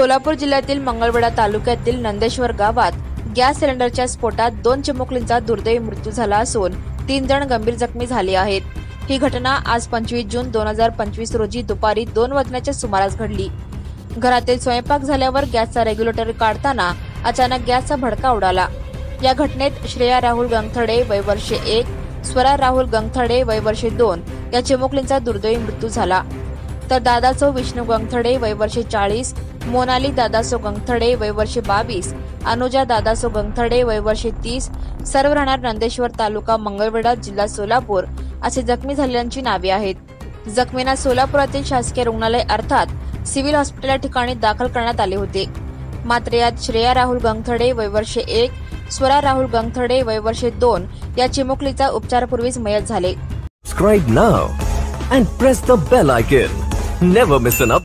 सोलापूर जिल्ह्यातील मंगळवेढा तालुक्यातील नंदेश्वर गावात गॅस सिलेंडरच्या स्फोटात 2 चिमुकलींचा दुर्दैवी मृत्यू झाला असून 3 जण गंभीर जखमी झाले आहेत। ही घटना आज 25 जून 2025 रोजी दुपारी 2 वाजण्याच्या सुमारास घडली। घरातील स्वयंपाक झाल्यावर गॅसचा रेग्युलेटर काढताना अचानक गॅसचा भडका उडाला। या घटनेत श्रेया राहुल गंगथडे वय वर्ष 1, स्वरा राहुल गंगथडे वय वर्ष 2 या चिमुकलींचा दुर्दैवी मृत्यू झाला। तर दादासो विष्णू गंगथडे वय वर्ष 40, मोनाली दादासो गंगथडे वय वर्ष 22, अनुजा दादासो गंगथडे वय वर्ष 30 सर्व राहणार नंदेश्वर तालुका मंगळवेढा जिल्हा सोलापूर असे जखमी झालेल्यांची नावे आहेत। जखमींना सोलापुरातील शासकीय रुग्णालय अर्थात सिव्हिल हॉस्पिटल या ठिकाणी दाखल करण्यात आले होते। मात्र यात श्रेया राहुल गंगथडे वय वर्ष 1, स्वरा राहुल गंगथडे वय वर्ष 2 या चिमुकलीचा उपचारापूर्वीच मयत झाले। Subscribe now and press the bell icon. Never miss an update.